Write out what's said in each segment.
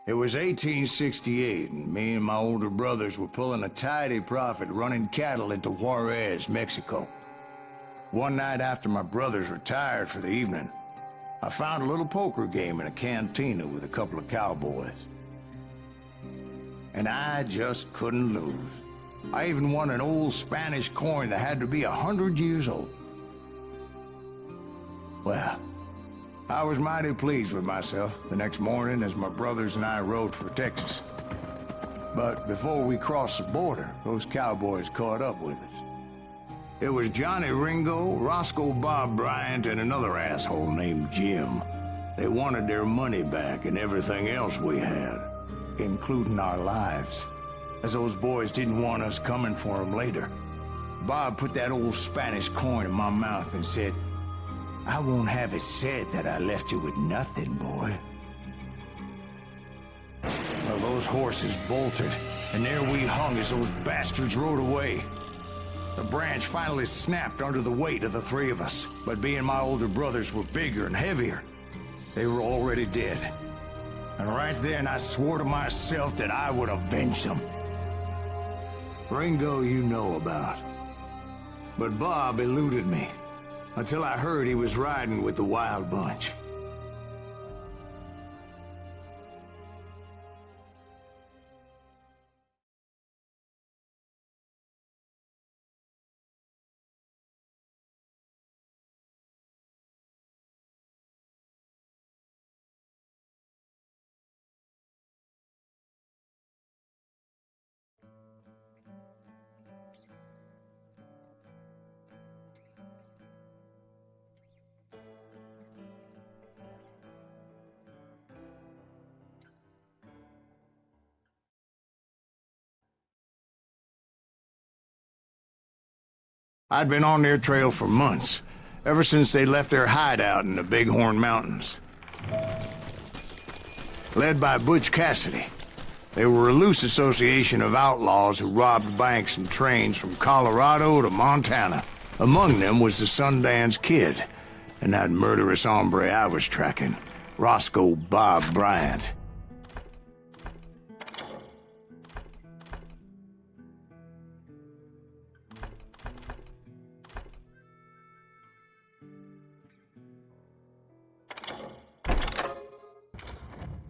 It was 1868, and me and my older brothers were pulling a tidy profit running cattle into Juarez, Mexico. One night after my brothers retired for the evening, I found a little poker game in a cantina with a couple of cowboys. And I just couldn't lose. I even won an old Spanish coin that had to be 100 years old. Well, I was mighty pleased with myself the next morning as my brothers and I rode for Texas. But before we crossed the border, those cowboys caught up with us. It was Johnny Ringo, Roscoe Bob Bryant, and another asshole named Jim. They wanted their money back and everything else we had, including our lives, as those boys didn't want us coming for them later. Bob put that old Spanish coin in my mouth and said, "I won't have it said that I left you with nothing, boy." Well, those horses bolted, and there we hung as those bastards rode away. The branch finally snapped under the weight of the three of us, but being my older brothers were bigger and heavier, they were already dead. And right then I swore to myself that I would avenge them. Ringo you know about. But Bob eluded me, until I heard he was riding with the Wild Bunch. I'd been on their trail for months, ever since they left their hideout in the Bighorn Mountains. Led by Butch Cassidy, they were a loose association of outlaws who robbed banks and trains from Colorado to Montana. Among them was the Sundance Kid, and that murderous hombre I was tracking, Roscoe Bob Bryant.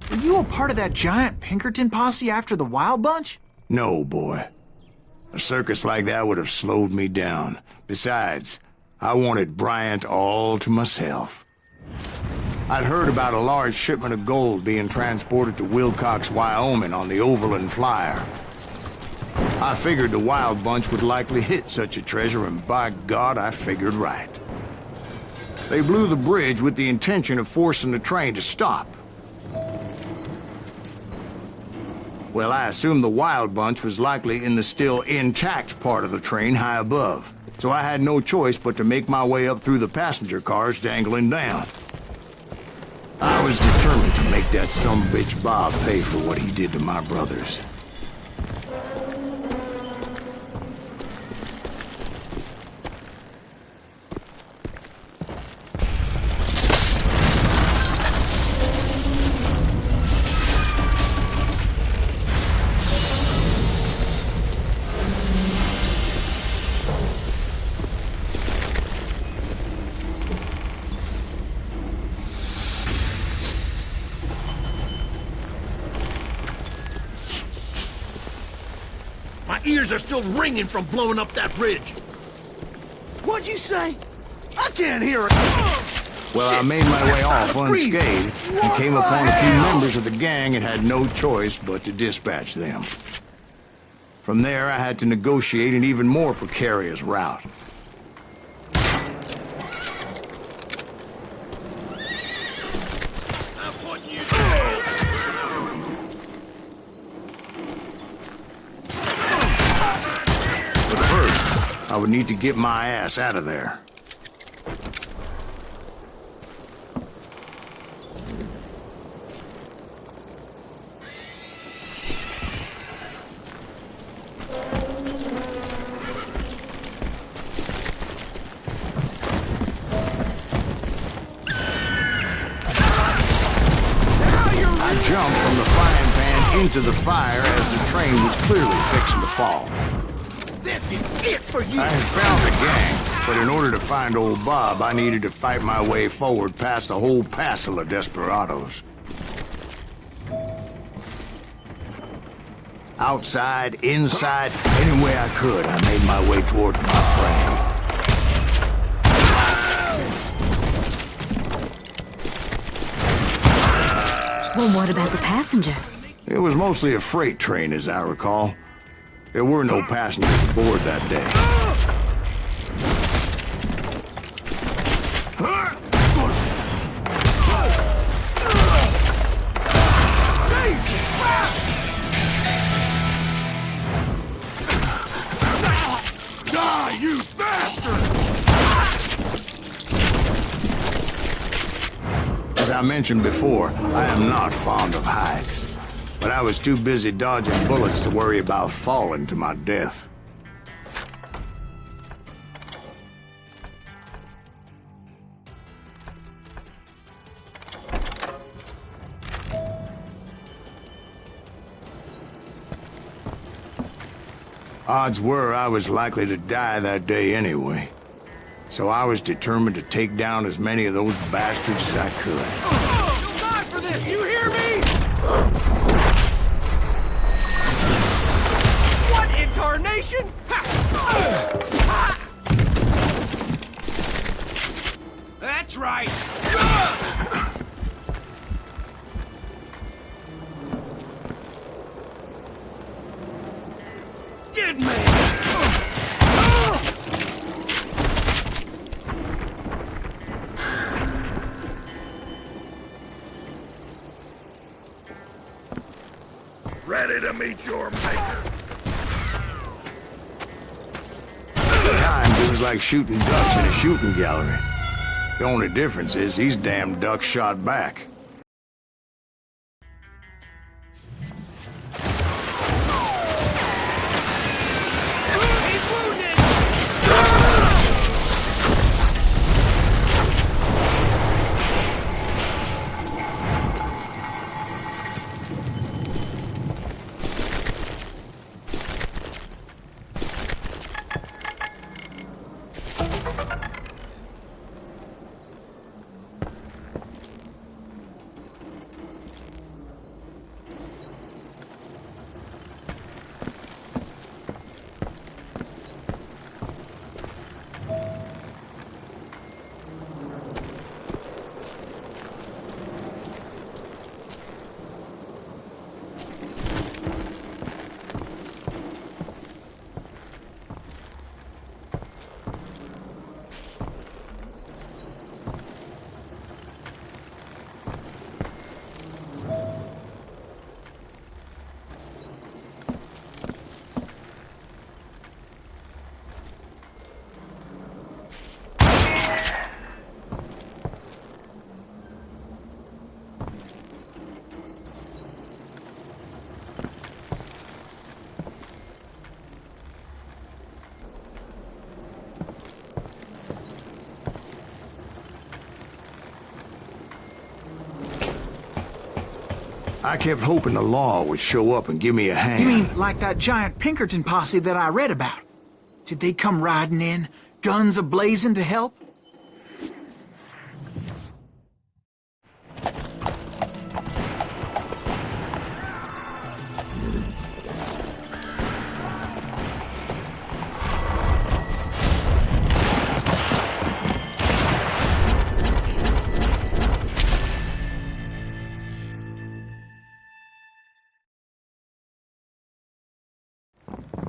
Were you a part of that giant Pinkerton posse after the Wild Bunch? No, boy. A circus like that would have slowed me down. Besides, I wanted Bryant all to myself. I'd heard about a large shipment of gold being transported to Wilcox, Wyoming on the Overland Flyer. I figured the Wild Bunch would likely hit such a treasure, and by God, I figured right. They blew the bridge with the intention of forcing the train to stop. Well, I assumed the Wild Bunch was likely in the still intact part of the train high above, so I had no choice but to make my way up through the passenger cars dangling down. I was determined to make that sumbitch Bob pay for what he did to my brothers. My ears are still ringing from blowing up that bridge. What'd you say? I can't hear it. Well, Shit. I made my way off unscathed and came upon a few members of the gang and had no choice but to dispatch them. From there, I had to negotiate an even more precarious route. I'm putting you down. But first, I would need to get my ass out of there. I jumped from the flying into the fire as the train was clearly fixing to fall. This is it for you! I had found the gang, but in order to find old Bob, I needed to fight my way forward past a whole passel of desperados. Outside, inside, any way I could, I made my way towards my friend. Well, what about the passengers? It was mostly a freight train, as I recall. There were no passengers aboard that day. Die, you bastard! As I mentioned before, I am not fond of heights. But I was too busy dodging bullets to worry about falling to my death. Odds were I was likely to die that day anyway. So I was determined to take down as many of those bastards as I could. You'll die for this, you hear me? What in tarnation? That's right. Dead man. Ready to meet your maker. At times, it was like shooting ducks in a shooting gallery. The only difference is these damn ducks shot back. He's wounded. I kept hoping the law would show up and give me a hand. You mean like that giant Pinkerton posse that I read about? Did they come riding in, guns a-blazing to help?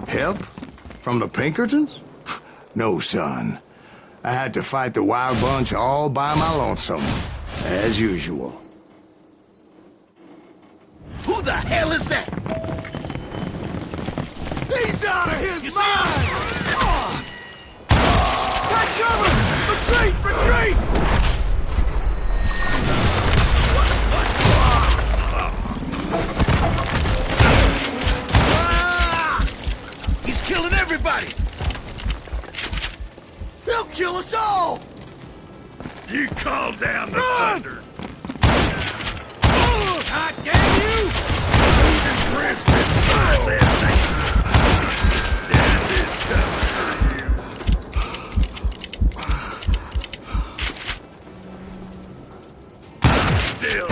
Help? From the Pinkertons? No, son. I had to fight the wild bunch all by my lonesome, as usual. Who the hell is that? He's out of his mind! Take cover! Retreat! Retreat! He's killing everybody! He'll kill us all! You call down the thunder. God damn you! Chris, this death is coming for you. Still.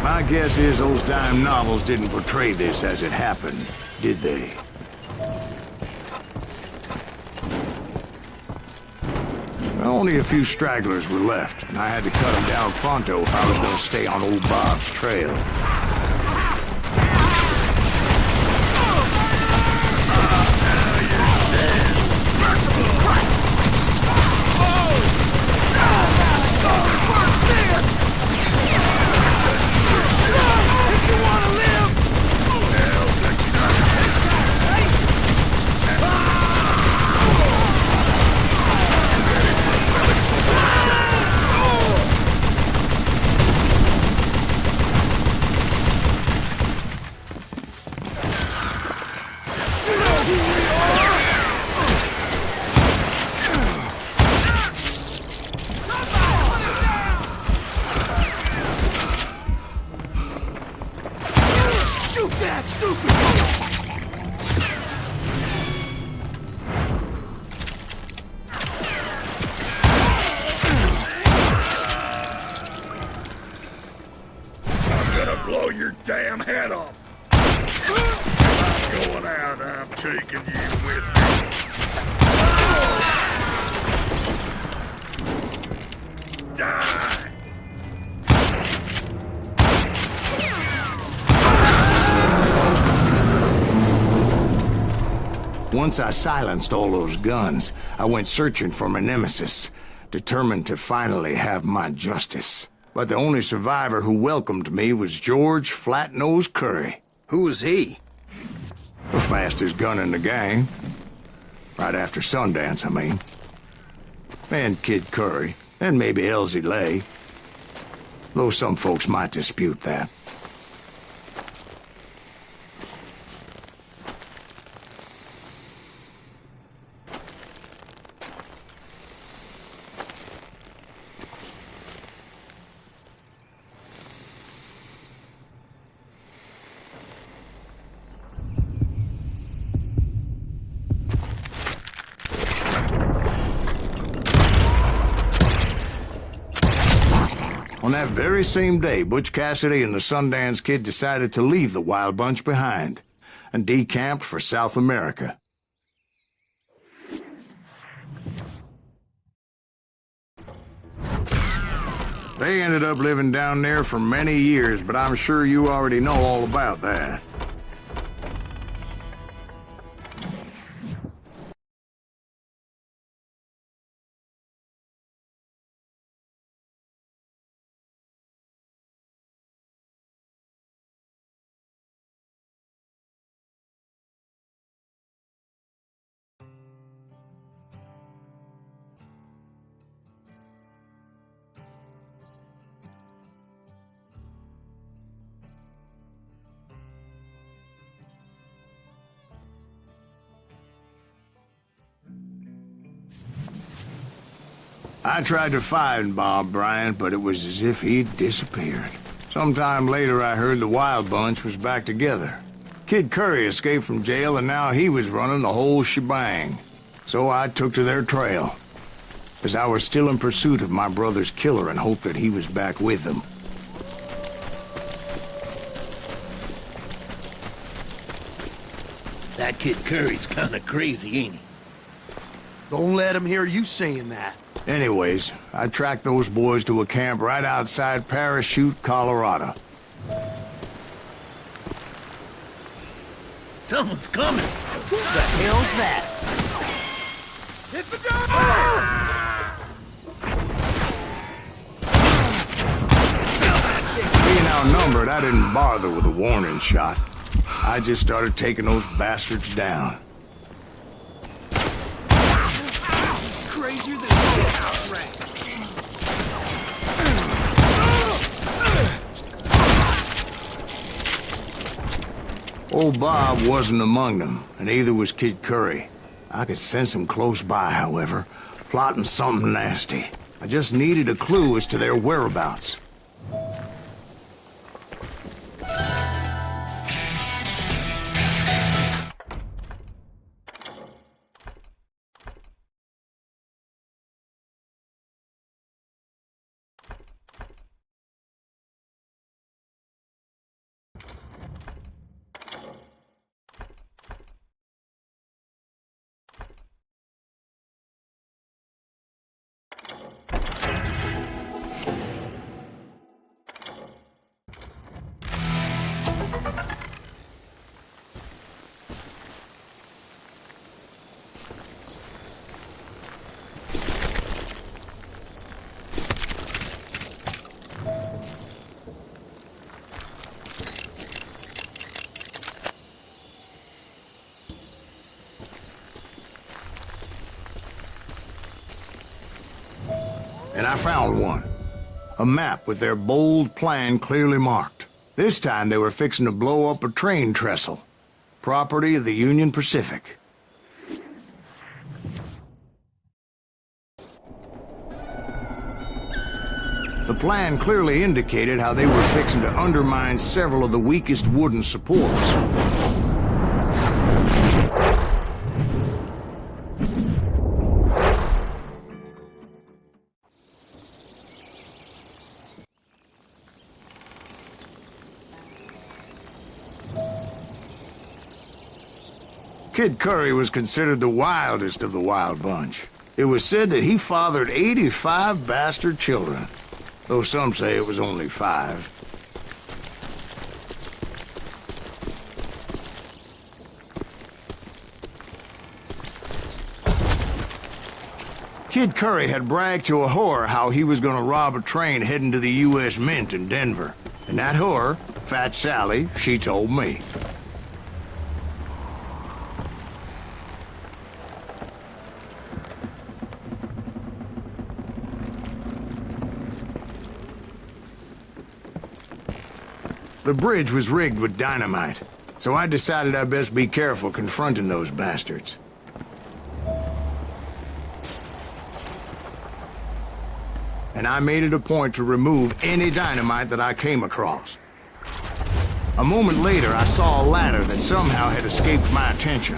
My guess is those dime novels didn't portray this as it happened, did they? Only a few stragglers were left, and I had to cut them down pronto if I was going to stay on old Bob's trail. Blow your damn head off! I'm going out, I'm taking you with me. Die! Once I silenced all those guns, I went searching for my nemesis, determined to finally have my justice. But the only survivor who welcomed me was George Flat-Nose Curry. Who was he? The fastest gun in the gang. Right after Sundance, I mean. And Kid Curry, and maybe Elsie Lay. Though some folks might dispute that. On that very same day, Butch Cassidy and the Sundance Kid decided to leave the Wild Bunch behind and decamped for South America. They ended up living down there for many years, but I'm sure you already know all about that. I tried to find Bob Bryant, but it was as if he'd disappeared. Sometime later, I heard the Wild Bunch was back together. Kid Curry escaped from jail, and now he was running the whole shebang. So I took to their trail, as I was still in pursuit of my brother's killer and hoped that he was back with them. That Kid Curry's kinda crazy, ain't he? Don't let him hear you saying that. Anyways, I tracked those boys to a camp right outside Parachute, Colorado. Someone's coming. Who the hell's that? Hit the door! Being outnumbered, I didn't bother with a warning shot. I just started taking those bastards down. He's crazier than a shithouse rat. Old Bob wasn't among them, and neither was Kid Curry. I could sense him close by, however, plotting something nasty. I just needed a clue as to their whereabouts. And I found one. A map with their bold plan clearly marked. This time they were fixing to blow up a train trestle. Property of the Union Pacific. The plan clearly indicated how they were fixing to undermine several of the weakest wooden supports. Kid Curry was considered the wildest of the wild bunch. It was said that he fathered 85 bastard children, though some say it was only 5. Kid Curry had bragged to a whore how he was gonna rob a train heading to the U.S. Mint in Denver. And that whore, Fat Sally, she told me. The bridge was rigged with dynamite, so I decided I'd best be careful confronting those bastards. And I made it a point to remove any dynamite that I came across. A moment later, I saw a ladder that somehow had escaped my attention.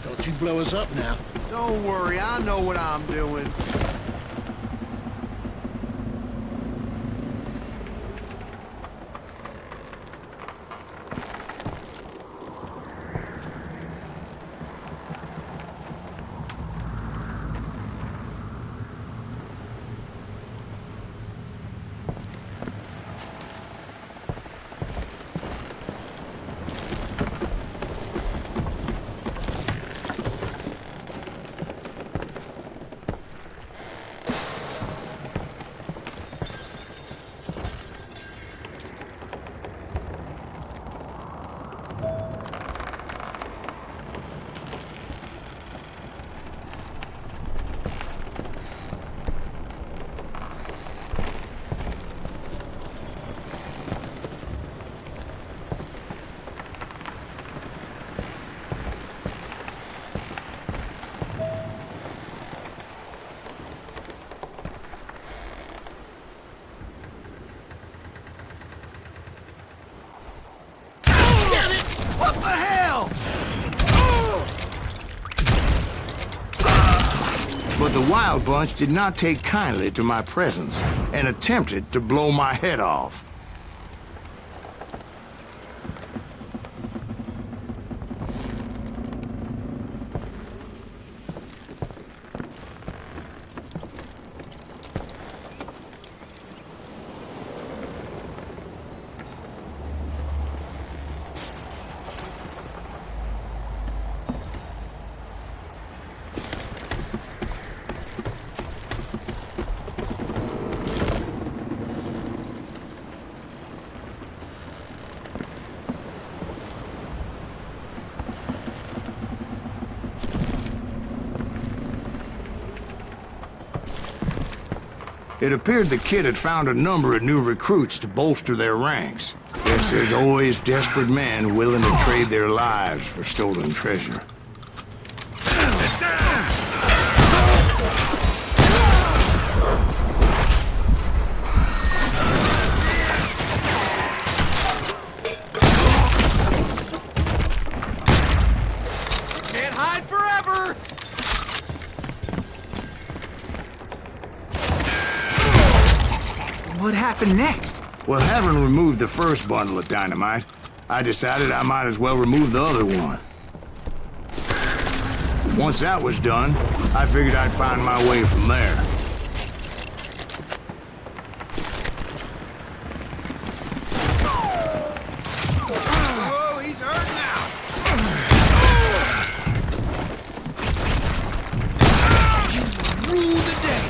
Don't you blow us up now. Don't worry, I know what I'm doing. What the hell? But the Wild Bunch did not take kindly to my presence and attempted to blow my head off. It appeared the kid had found a number of new recruits to bolster their ranks. Guess there's always desperate men willing to trade their lives for stolen treasure. Can't hide forever! What happened next? Well, having removed the first bundle of dynamite, I decided I might as well remove the other one. Once that was done, I figured I'd find my way from there. Oh, he's hurt now. You rule the day.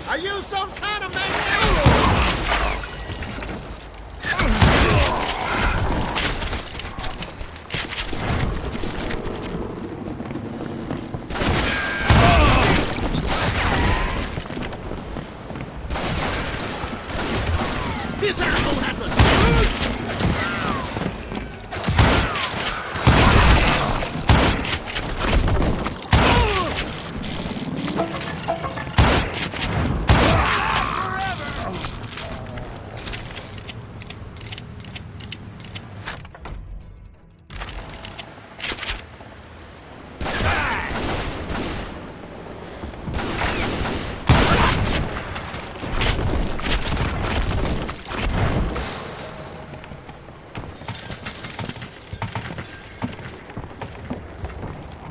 Are you some kind of man? This asshole has a...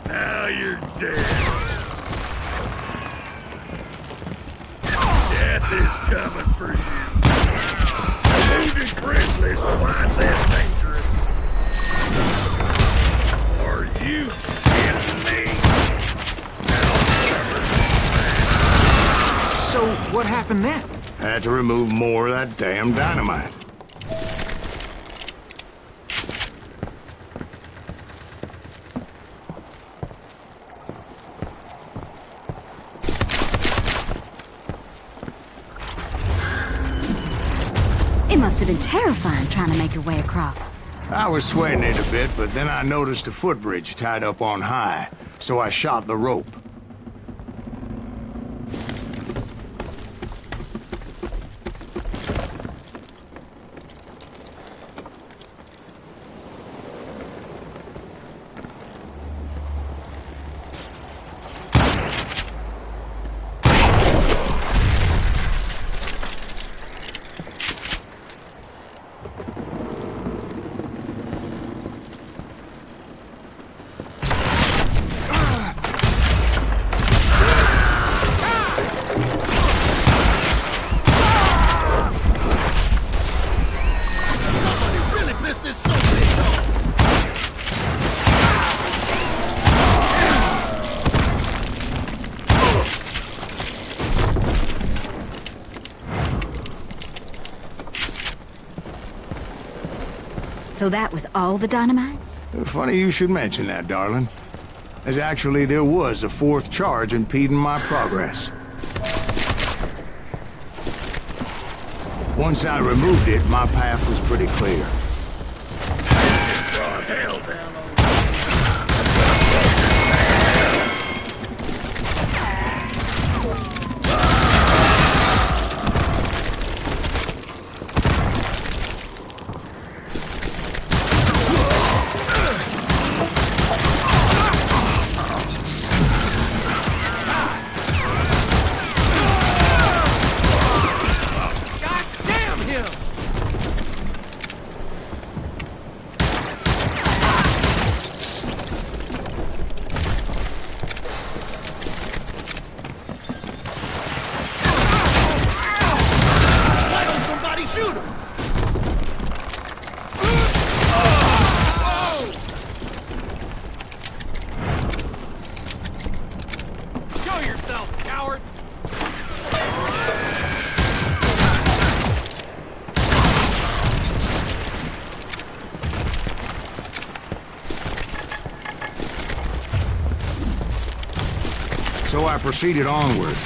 Now you're dead. Death is coming for you. A wounded grizzly's twice as dangerous. Are you shitting me? So, what happened then? Had to remove more of that damn dynamite. It must have been terrifying trying to make your way across. I was sweating it a bit, but then I noticed a footbridge tied up on high, so I shot the rope. So that was all the dynamite? Funny you should mention that, darling. As actually there was a fourth charge impeding my progress. Once I removed it, my path was pretty clear. Brought hell down on So I proceeded onward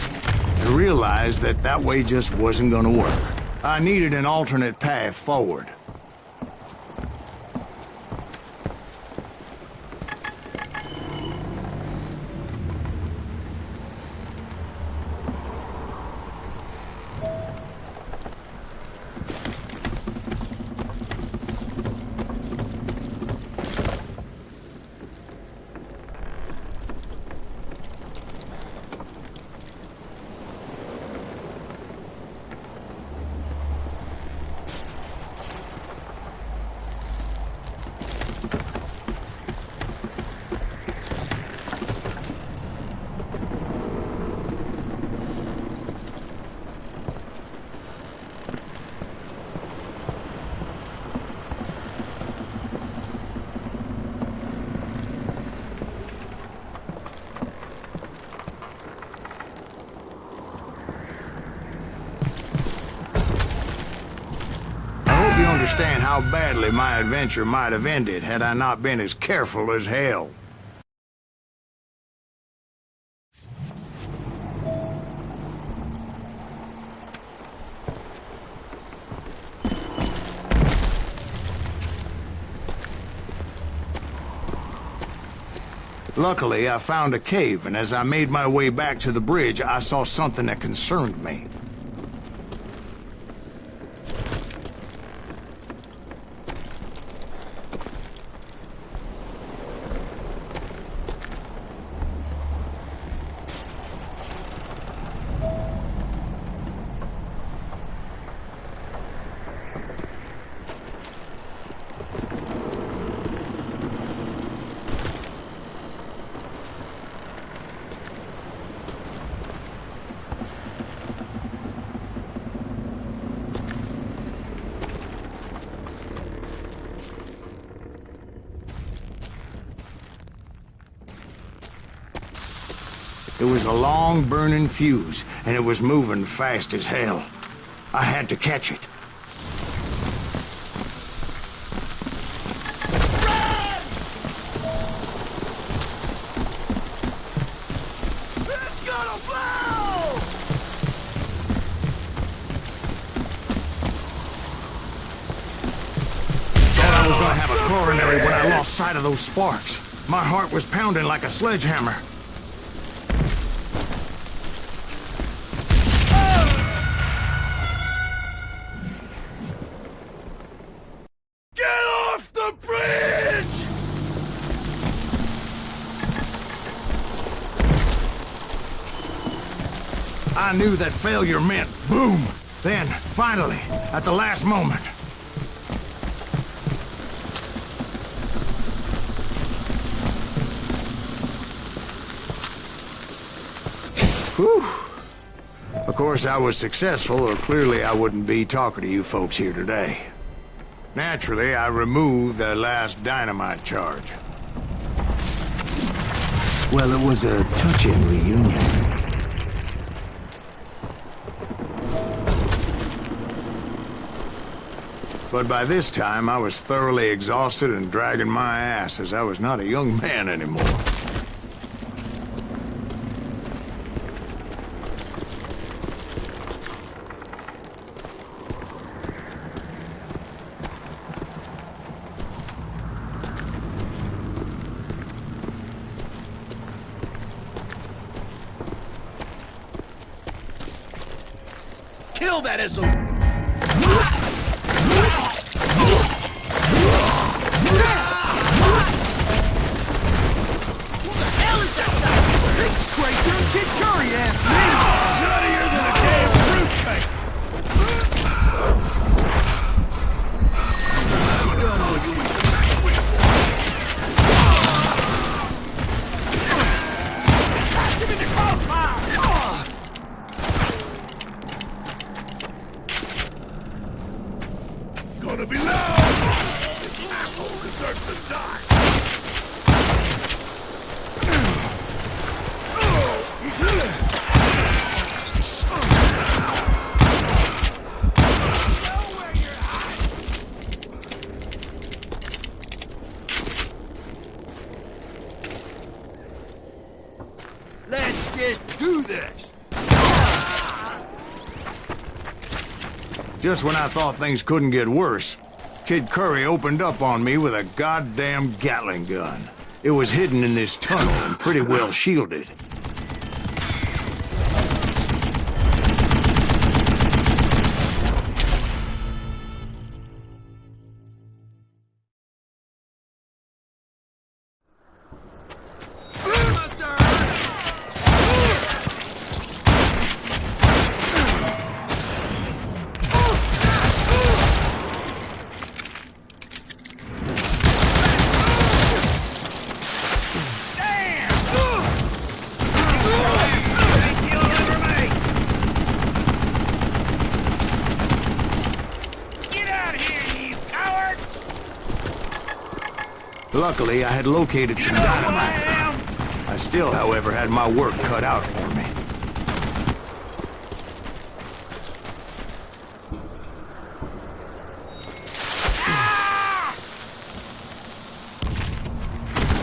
and realized that that way just wasn't gonna work. I needed an alternate path forward. You understand how badly my adventure might have ended had I not been as careful as hell. Luckily, I found a cave, and as I made my way back to the bridge, I saw something that concerned me. It was a long, burning fuse, and it was moving fast as hell. I had to catch it. It's gonna blow! Thought I was gonna have a coronary when I lost sight of those sparks. My heart was pounding like a sledgehammer. I knew that failure meant boom. Then, finally, at the last moment. Whew. Of course, I was successful, or clearly I wouldn't be talking to you folks here today. Naturally, I removed the last dynamite charge. Well, it was a touching reunion. But by this time, I was thoroughly exhausted and dragging my ass, as I was not a young man anymore. Kill that SOB! Kid Curry ass me! Nuttier than a damn fruitcake! I'm done with you. Give me the crossfire! Gonna be loud! This asshole deserves to die! Let's Let's just do this. Just when I thought things couldn't get worse, Kid Curry opened up on me with a goddamn Gatling gun. It was hidden in this tunnel and pretty well shielded. Luckily, I had located some dynamite. I still, however, had my work cut out for me.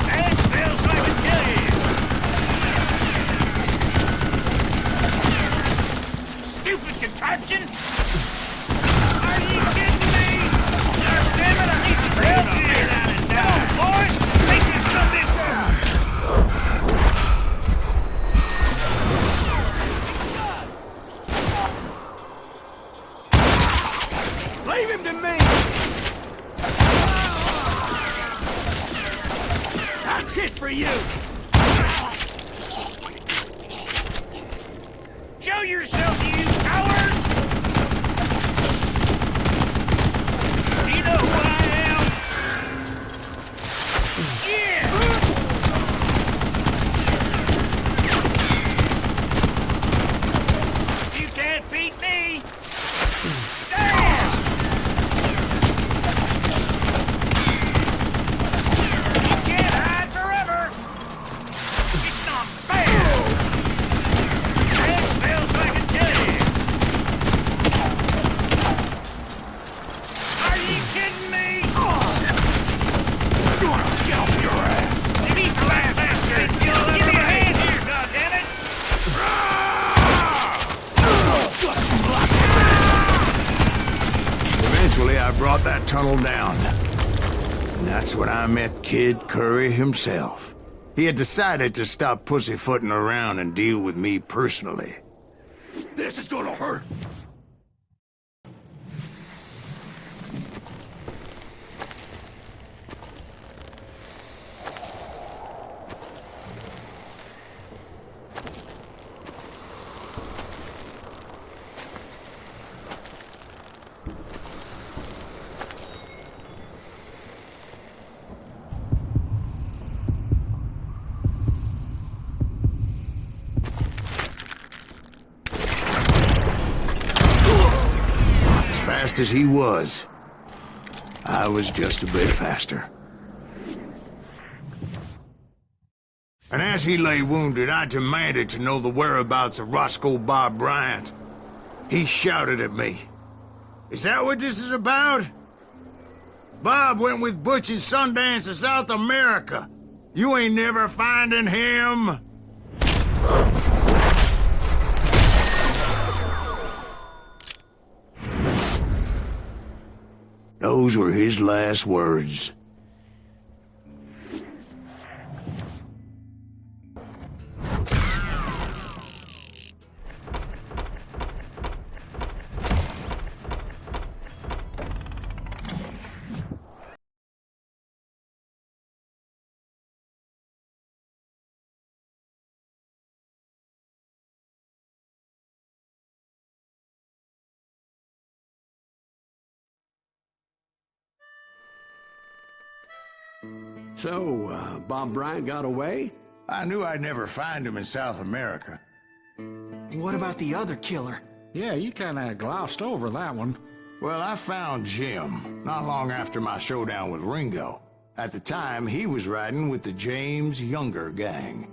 That smells like a killing. Stupid contraption! Are you kidding me? God damn it, I need some help here! Come on, boys! Make this come this way! Leave him to me. That's it for you. Show yourself, you coward! Do you know who I am? Yeah! You can't beat me! Damn! You can't hide forever! It's not fair! That smells like a jelly! Are you kidding me? Gonna scalp your ass! You need to laugh, bastard! Give me a hand here, goddammit! Eventually, I brought that tunnel down. And that's when I met Kid Curry himself. He had decided to stop pussyfooting around and deal with me personally. This is gonna hurt. Fast as he was, I was just a bit faster. And as he lay wounded, I demanded to know the whereabouts of Roscoe Bob Bryant. He shouted at me. "Is that what this is about? Bob went with Butch's Sundance to South America. You ain't never finding him." Those were his last words. So, Bob Bryant got away? I knew I'd never find him in South America. What about the other killer? Yeah, you kinda glossed over that one. Well, I found Jim not long after my showdown with Ringo. At the time, he was riding with the James Younger gang.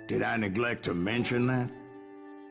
Did I neglect to mention that?